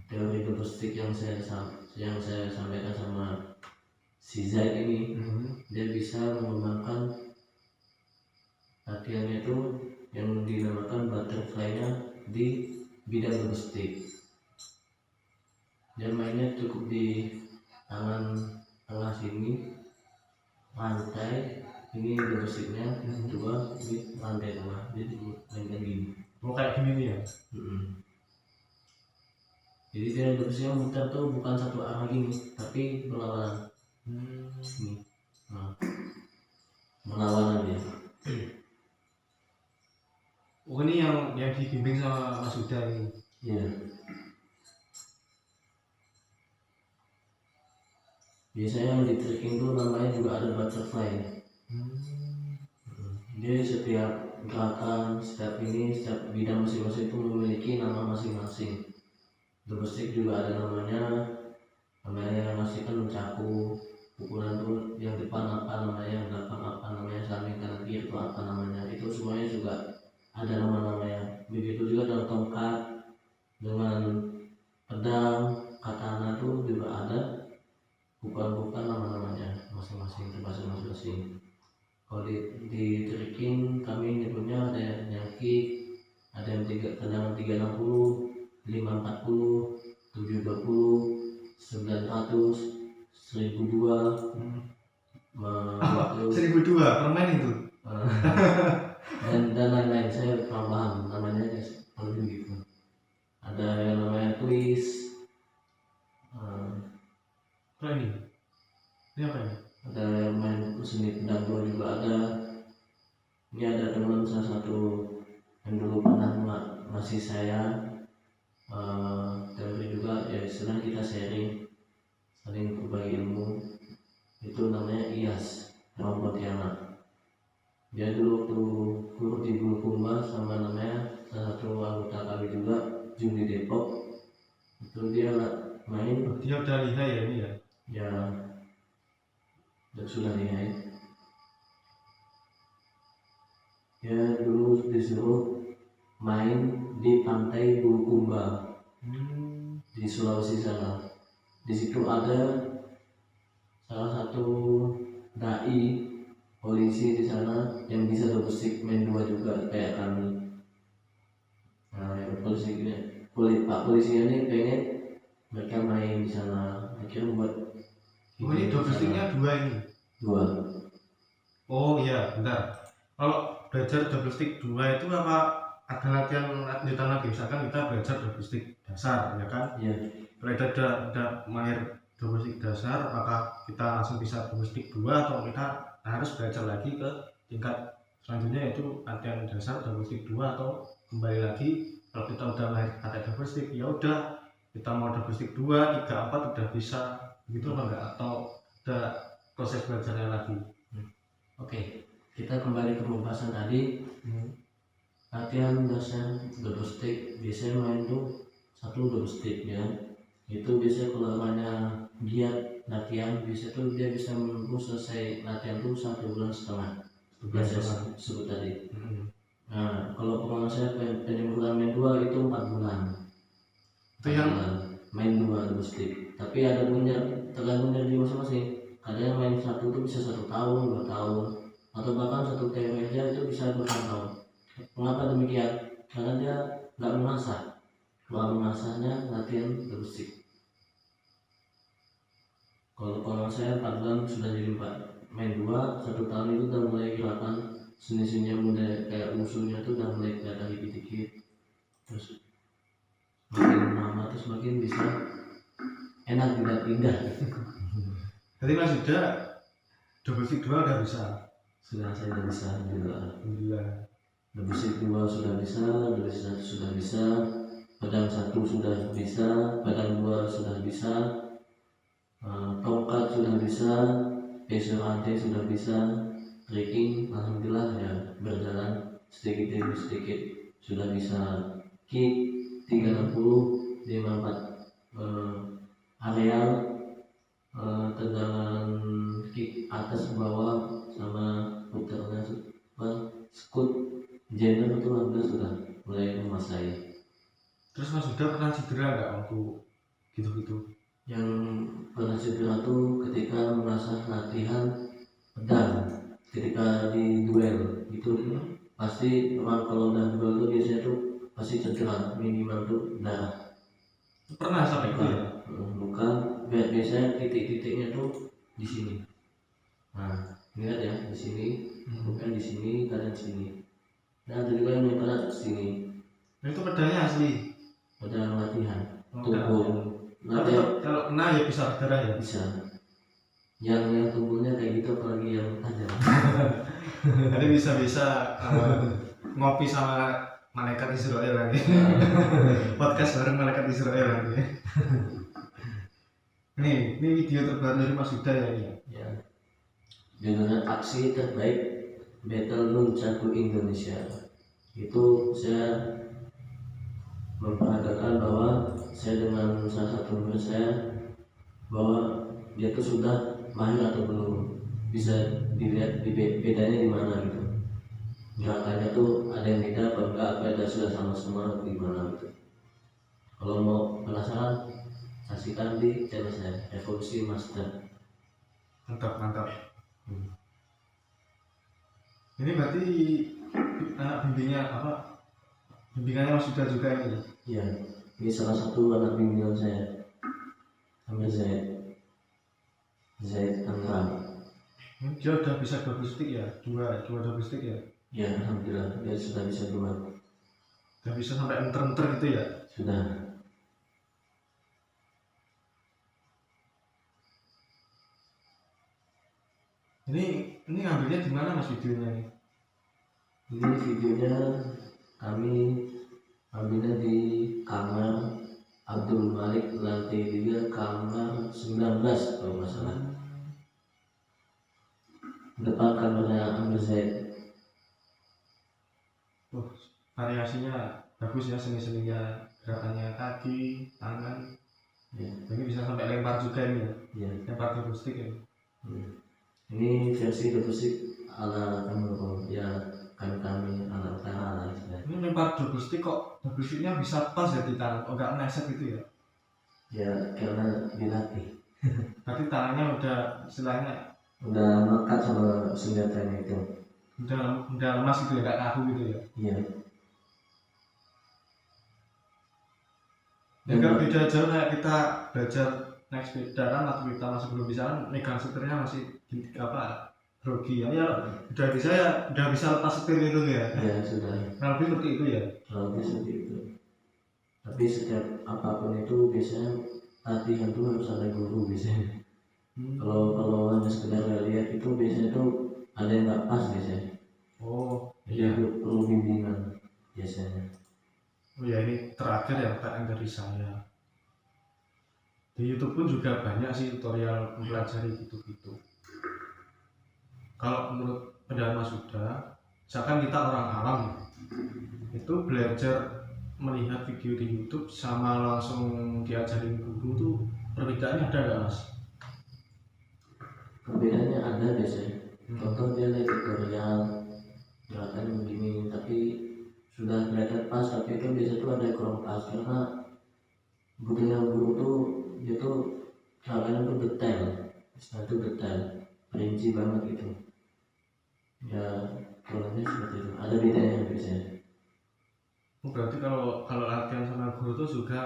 teori domestik yang saya sampaikan sama si Zaid ini. Dia bisa mengembangkan latihannya itu yang dinamakan butterfly-nya di bidang domestik. Dia mainnya cukup di tangan tengah sini, lantai ini domestiknya, coba di lantai tengah, dia mainkan gini. Kayak gini nih ya? Jadi dia domestiknya muter tuh bukan satu arah gini, tapi berlawanan. Berlawanan dia. Oh ini yang dibimbing sama Mas Huda ini? Iya. Biasanya yang di trekking tuh namanya juga ada butterfly. Dia setiap gerakan, setiap bidang masing-masing itu memiliki nama masing-masing. Domestik juga ada namanya masih kan nunchaku. Pukulan tuh yang depan apa namanya, yang belakang apa namanya, samping kanan kiri itu apa namanya, itu semuanya juga ada nama-namanya. Begitu juga dalam tongkat dengan pedang, katana tuh juga ada bukan nama-namanya masing-masing, terpasang masing-masing. Kalau di trekking kami nyebutnya ada yang kick, ada yang tendangan 360, 540, 720, 900, 1002, 1002 permen itu. dan lain-lain. Saya kurang paham namanya kalau gitu. Ada yang namanya twist, Oh ini apa ini? Ada main seni pedang dua juga ada. Ini ada teman salah satu yang dulu pernah masih saya teori juga, ya istilah kita sharing, saling berbagi ilmu. Itu namanya Iyas orang Pontianak. Dia dulu waktu guru di Bulukumba sama namanya salah satu anggota kami juga Jun di Depok. Itu dia main, Dia udah lihai ya ini ya? ya sudah lihai. Dia dulu disuruh main di pantai Bulukumba di Sulawesi sana. Di situ ada salah satu dai polisi di sana yang bisa double stick main dua juga kayak kami. Nah, yang polisi ini, pak polisinya ini pengen mereka main di sana, akhirnya buat. Oh ini double sticknya dua ini? Dua. Oh iya, bentar. Kalau belajar double stick dua itu apa ada latihan lanjutan lagi? Misalkan kita belajar double stick dasar, ya kan? Iya. Kalau kita udah mahir double stick dasar, apakah kita langsung bisa double stick dua atau kita harus belajar lagi ke tingkat selanjutnya yaitu latihan dasar double stick dua, atau kembali lagi kalau kita udah mahir pakai double stick ya udah kita mau double stick 2, 3, 4 udah bisa gitu apa enggak, atau ada proses belajarnya lagi? Oke, kita kembali ke pembahasan tadi. Latihan dasar double stick biasanya main tuh satu double stick ya. Itu biasanya kalau namanya giat latihan biasanya tuh dia bisa menempuh selesai latihan tuh 1,5 bulan biasa sebut tadi. Nah, kalau pengalaman saya penyembuhan main 2 itu 4 bulan. Itu yang main 2 double stick. Tapi ada punya tergantung dari masing-masing. Kadang main 1 tuh bisa 1 tahun, 2 tahun, atau bahkan 1 teori aja itu bisa bertahun-tahun. Mengapa demikian? Karena dia nggak mengasah. Kalau mengasahnya latihan double stick. Kalau pengalaman saya 4 bulan sudah jadi 4. Main 2, 1 tahun itu udah mulai kelihatan seni-seninya, mulai kayak musuhnya tuh udah mulai kelihatan dikit-dikit. Terus makin lama terus makin bisa enak pindah-pindah. Jadi Mas sudah double stick 2 udah bisa? Sudah, saya udah bisa juga. Alhamdulillah. Double stick 2 sudah bisa, double stick 1 sudah bisa, pedang 1 sudah bisa, pedang 2 sudah bisa, tongkat sudah bisa, peso rantai sudah bisa, trekking alhamdulillah ya berjalan sedikit demi sedikit sudah bisa. Kick 360 54 areal, tendangan kick atas bawah sama putarnya skut gender itu alhamdulillah sudah mulai menguasai. Terus Mas sudah pernah cedera nggak waktu gitu-gitu? Yang pernah cedera tuh ketika mengasah latihan pedang, ketika di duel itu pasti orang kalau udah duel tuh biasanya tuh pasti cedera, minimal tuh darah. Pernah sampai itu ya? Bukan, biasanya titik-titiknya tuh di sini. Nah, lihat ya di sini, bukan di sini, kadang di sini. Nah, ada juga yang menyebelah di sini. Nah, itu pedangnya asli? Pedang latihan. Tubuh. Tapi kalau kena ya bisa berdarah ya? Bisa. Yang tubuhnya kayak gitu apalagi yang tajam. Jadi bisa-bisa ngopi sama malaikat Israel lagi. Podcast bareng malaikat Israel lagi. Ini video terbaru dari Mas Huda ya ini. Ya. Judulnya aksi terbaik Battle Nunchaku Indonesia. Itu saya memperagakan bahwa saya dengan salah satu murid saya bahwa dia tuh sudah mahir atau belum, bisa dilihat bedanya di mana gitu. Gerakannya tuh ada yang beda apa enggak, apa ada sudah sama-sama gimana gitu. Kalau mau penasaran saksikan di channel saya Evolusi Master. Mantap. Ini berarti anak bimbingannya Mas Huda juga ini? Iya, ini salah satu anak bimbingan saya, namanya Zaid Anram. Dia udah bisa double stick ya? Dua double stick ya? Ya, alhamdulillah dia sudah bisa keluar. Udah bisa sampai enter-enter gitu ya? Sudah. Ini ngambilnya di mana Mas videonya nih? Ini videonya kami ambilnya di kamar Abdul Malik lantai 3 kamar 19 kalau nggak salah, depan kamarnya Amir Zaid. Variasinya bagus ya, seni-seninya, gerakannya kaki, tangan. Ya. Ini bisa sampai lempar juga ini ya. Ya. Lempar double stick ya. Ini versi double stick ala kamu ya, kami ala utara lah istilahnya. Ini lempar double stick kok double sticknya bisa pas ya di tangan, oh nggak meleset gitu ya? Ya karena dilatih. Berarti tangannya udah istilahnya Udah melekat sama senjatanya itu. udah lemas gitu ya, nggak kaku gitu ya? Iya. Ya nggak beda jauh kayak kita belajar naik sepeda kan, atau kita masih belum bisa kan, megang setirnya masih grogi ya, udah bisa lepas setir itu ya? Ya sudah. Nah, lebih seperti itu ya? Lebih seperti itu. Tapi setiap apapun itu biasanya latihan tuh harus ada guru biasanya. Kalau hanya sekedar lihat itu biasanya tuh ada yang nggak pas biasanya. Oh iya, perlu bimbingan biasanya. Oh ya, ini terakhir ya pertanyaan dari saya. Di YouTube pun juga banyak sih tutorial mempelajari gitu-gitu. Kalau menurut pendapat Mas Huda, misalkan kita orang awam itu belajar melihat video di YouTube sama langsung diajarin guru tuh perbedaannya ada nggak Mas? Perbedaannya ada biasanya. Contoh dia lihat tutorial gerakan begini tapi sudah kelihatan pas, tapi kan biasanya tuh ada yang kurang pas karena butuhnya guru tuh dia tuh gerakannya tuh detail, istilah tuh detail, rinci banget gitu. Ya kurangnya seperti itu. Ada bedanya biasanya. Berarti kalau latihan sama guru tuh juga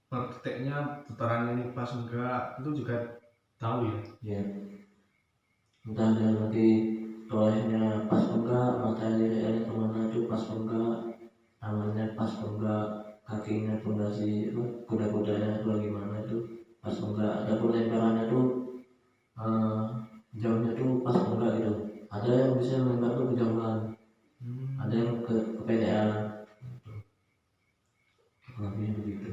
per detiknya putarannya ini pas enggak itu juga tahu ya? Ya. Entah dia nanti tolehnya pas enggak, matanya liriknya kemana tuh pas enggak, tangannya pas enggak, kakinya pondasi kuda-kudanya tuh gimana tuh pas enggak, ada lemparannya tuh jauhnya tuh pas enggak gitu. Ada yang bisa melempar tuh kejauhan, ada yang kepedean, lebih begitu.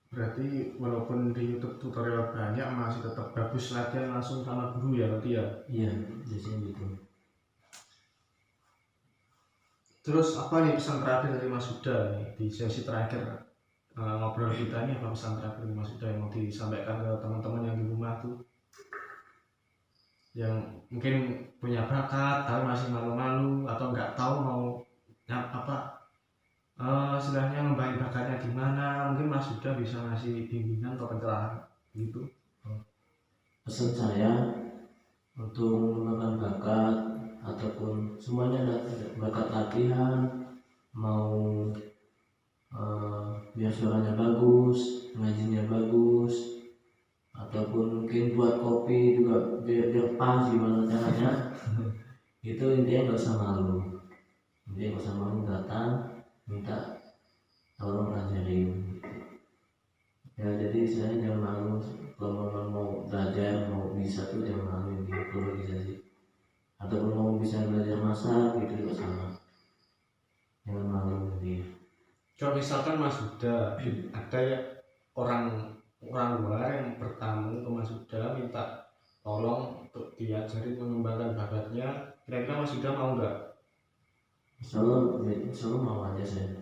Berarti walaupun di YouTube tutorial banyak masih tetap bagus latihan langsung sama guru ya berarti ya? Iya, biasanya gitu. Terus apa nih pesan terakhir dari Mas Huda nih, di sesi terakhir ngobrol kita ini, apa pesan terakhir dari Mas Huda yang mau disampaikan ke teman-teman yang di rumah tuh, yang mungkin punya bakat tapi masih malu-malu atau nggak tahu mau istilahnya ngembangin bakatnya gimana, mungkin Mas Huda bisa ngasih bimbingan atau pencerahan gitu. Pesan saya untuk mengembangkan bakat ataupun semuanya ada bakat latihan, mau biar suaranya bagus, ngajinya bagus, ataupun mungkin buat kopi juga biar pas gimana caranya. Itu intinya nggak usah malu, datang minta tolong ajarin ya. Jadi saya jangan malu kalau mau belajar, mau bisa tuh jangan malu improvisasi, ataupun mau bisa belajar masak gitu juga sama, jangan malu dia. Kalau misalkan Mas Huda ada ya orang luar yang bertamu ke Mas Huda minta tolong untuk diajarin mengembangkan bakatnya, kira-kira Mas Huda mau nggak? Insya Allah mau aja saya.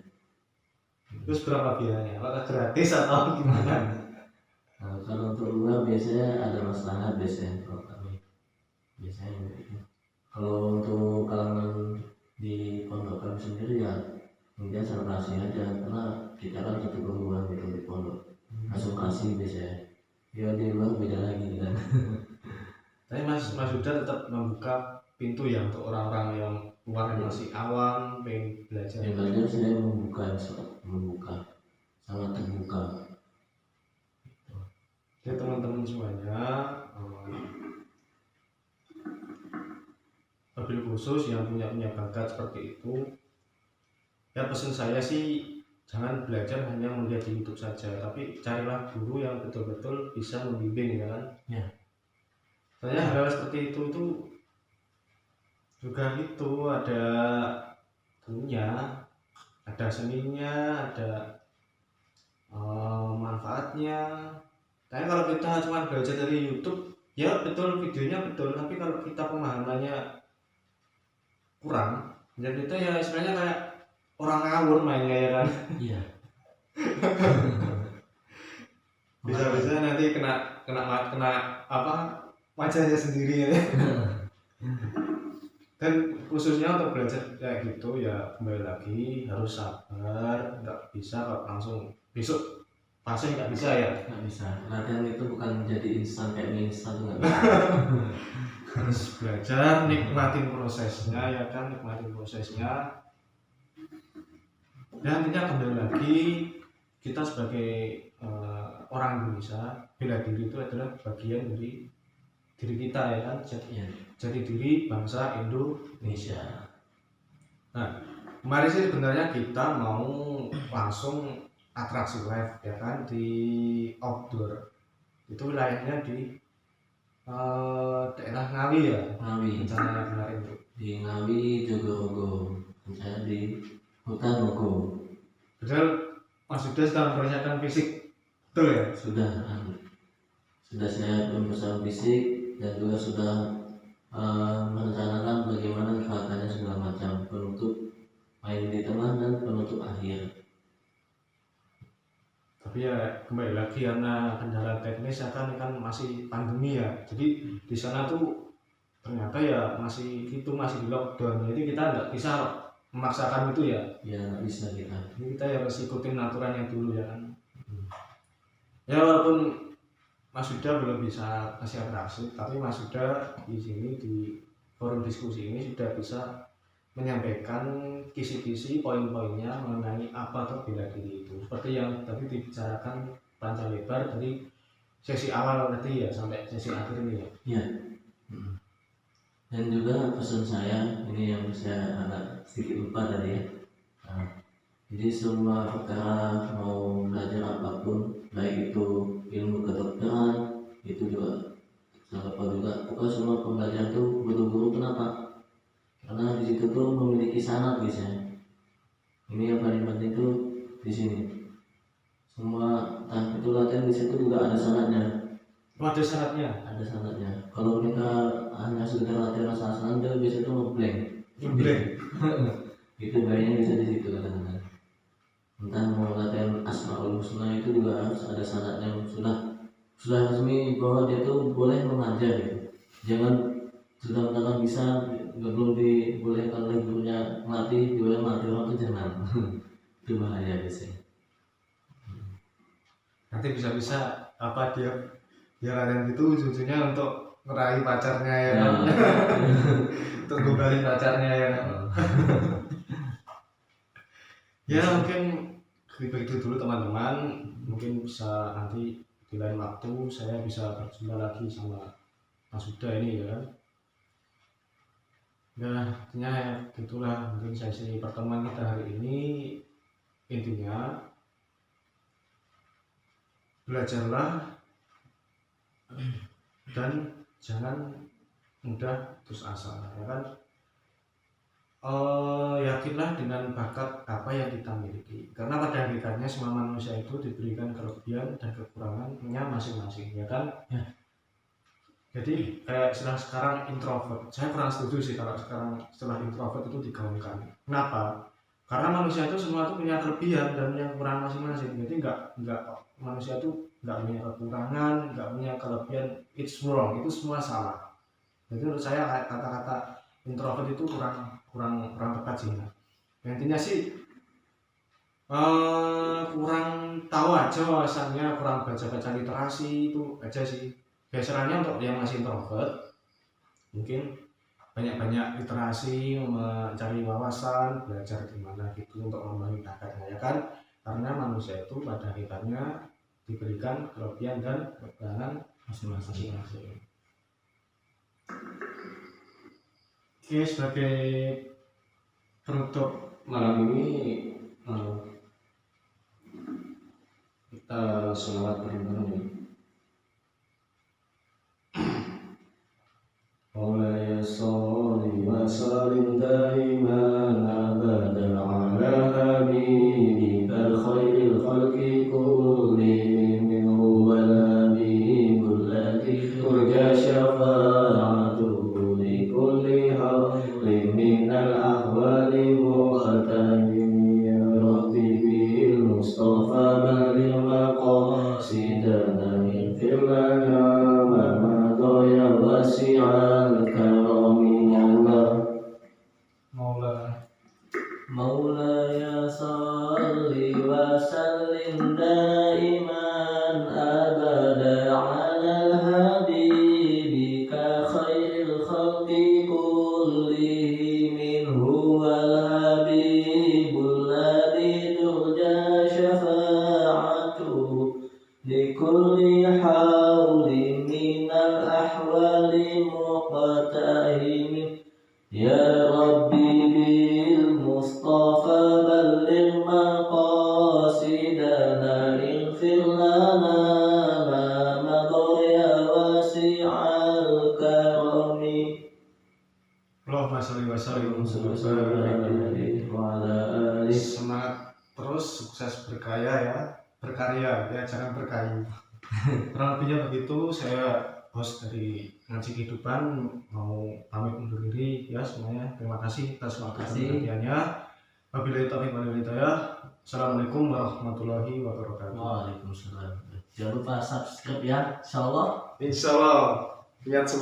Terus berapa biayanya? Apakah gratis atau gimana? Nah, kalau untuk luar biasanya ada masalah biasanya kalau kami biasanya gitu. Kalau untuk kalangan di pondok kami sendiri ya mungkin saya kasih aja, karena kita kan satu keluarga gitu di pondok, langsung kasih biasanya. Ya di luar beda lagi kan. Tapi Mas Huda tetap membuka pintu ya untuk orang-orang yang luar yang masih awam pengen belajar. Ya belajar saya membuka sangat terbuka. Jadi teman-teman semuanya, wabil khusus yang punya bakat seperti itu, ya pesan saya sih jangan belajar hanya melihat di YouTube saja, tapi carilah guru yang betul-betul bisa membimbing ya kan. Ya. Soalnya hal seperti itu juga gitu, ada itunya, ada seninya, ada manfaatnya. Tapi kalau kita cuma belajar dari YouTube, ya betul videonya betul, tapi kalau kita pemahamannya kurang, ya kita ya istilahnya kayak orang ngawur mainnya ya kan. Iya. Bisa-bisa nanti kena apa wajahnya sendiri ya. Dan khususnya untuk belajar kayak gitu ya kembali lagi harus sabar, nggak bisa kalau langsung besok pasti nggak bisa ya. Nggak bisa, latihan itu bukan jadi instan kayak mie instan tuh nggak bisa. Harus belajar, nikmatin prosesnya ya kan, nikmatin prosesnya. Dan intinya kembali lagi kita sebagai orang Indonesia, bela diri itu adalah bagian dari diri kita ya kan, jadi diri bangsa Indonesia. Nah, kemarin sih sebenarnya kita mau langsung atraksi live ya kan di outdoor, itu wilayahnya di daerah Ngawi ya. Ngawi. Rencananya kemarin itu Di Ngawi, Jogorogo, rencana di hutan Rogo. Padahal Mas Yuda sedang mempersiapkan fisik, betul ya? Sudah saya persiapan fisik dan juga sudah merencanakan bagaimana gerakannya segala macam, penutup main di tengah dan penutup akhir. Tapi ya kembali lagi karena kendala teknis ya kan masih pandemi ya, jadi di sana tuh ternyata ya masih di lockdown, jadi kita nggak bisa memaksakan itu ya. Ya nggak bisa kita. Jadi kita harus ikutin aturan yang dulu ya kan. Ya walaupun Mas Yuda belum bisa kasih atraksi, tapi Mas Yuda di sini di forum diskusi ini sudah bisa menyampaikan kisi-kisi poin-poinnya mengenai apa itu bela diri itu, seperti yang tadi dibicarakan panjang lebar dari sesi awal tadi ya sampai sesi akhir ini ya. Iya. Dan juga pesan saya ini yang saya agak sedikit lupa tadi ya. Jadi semua perkara mau belajar apapun, baik itu ilmu kedokteran, itu juga pokoknya semua pembelajaran itu butuh guru. Kenapa? Karena di situ tuh memiliki sanad guys ya. Ini yang paling penting tuh di sini. Semua itu latihan di situ juga ada sanadnya. Ada syaratnya. Ada sanadnya. Kalau kita hanya sekedar latihan asal-asalan, dia bisa tuh ngeblank. Itu bayangnya bisa di situ kadang-kadang. Entah mau latihan Asmaul Husna itu juga harus ada sanadnya, sudah resmi bahwa dia tuh boleh mengajar gitu. Jangan sudah katakan bisa belum dibolehkan oleh gurunya melatih, boleh melatih orang itu jangan. Itu bahaya biasanya. Nanti bisa apa dia latihan itu ujung-ujungnya untuk meraih pacarnya ya kan. Untuk gombalin pacarnya ya kan. Ya mungkin begitu dulu teman-teman, mungkin bisa nanti di lain waktu saya bisa berjumpa lagi sama Mas Yuda ini ya kan. Nah, intinya ya gitulah mungkin sesi pertemuan kita hari ini. Intinya belajarlah dan jangan mudah putus asa ya kan. Yakinlah dengan bakat apa yang kita miliki, karena pada hakikatnya semua manusia itu diberikan kelebihan dan kekurangannya masing-masing ya kan ya. Jadi kayak sekarang introvert, saya kurang setuju sih kalau setelah introvert itu digaungkan. Kenapa? Karena manusia itu semua itu punya kelebihan dan punya kekurangan masing-masing. Jadi nggak manusia itu nggak punya kekurangan, nggak punya kelebihan. It's wrong, itu semua salah. Jadi menurut saya kata-kata introvert itu kurang tepat sih. Intinya sih kurang tahu aja wawasannya, kurang baca literasi itu aja sih. Biasanya untuk yang masih introvert mungkin banyak literasi, mencari wawasan, belajar gimana gitu untuk membangun bakatnya ya kan. Karena manusia itu pada akhirnya diberikan kelebihan dan kekurangan masing-masing. Oke, sebagai penutup malam ini kita sholawat bareng-bareng. وسلم دائما أبدا على حبيبك خير الخلق كلهم هو الحبيب الذي ترجى شفاعته لكل حول من الأحوال مقتهم يا ربي بالمصطفى بلغ مقاصدنا اغفر لنا ما مضى يا واسع الكرم مولاي صل وسلم دائما أبدا على حبيبك خير الخلق كلهم هو الحبيب الذي ترجى شفاعته لكل حول من الأحوال مقتهم يا ربي بالمصطفى بلغ مقاصدنا اغفر لنا ما مضى يا واسع الكرم Allahumma sholli wa sallim وعلى آله. Semangat terus, sukses berkarya ya, jangan berkayu. Kurang lebihnya begitu. Saya host dari Ngaji Kehidupan mau pamit undur diri ya semuanya. Terima kasih atas waktu dan perhatiannya. Wabillahi taufiq wal hidayah. Assalamualaikum warahmatullahi wabarakatuh. Waalaikumsalam. Jangan lupa subscribe ya, insyaallah. Insyaallah. Lihat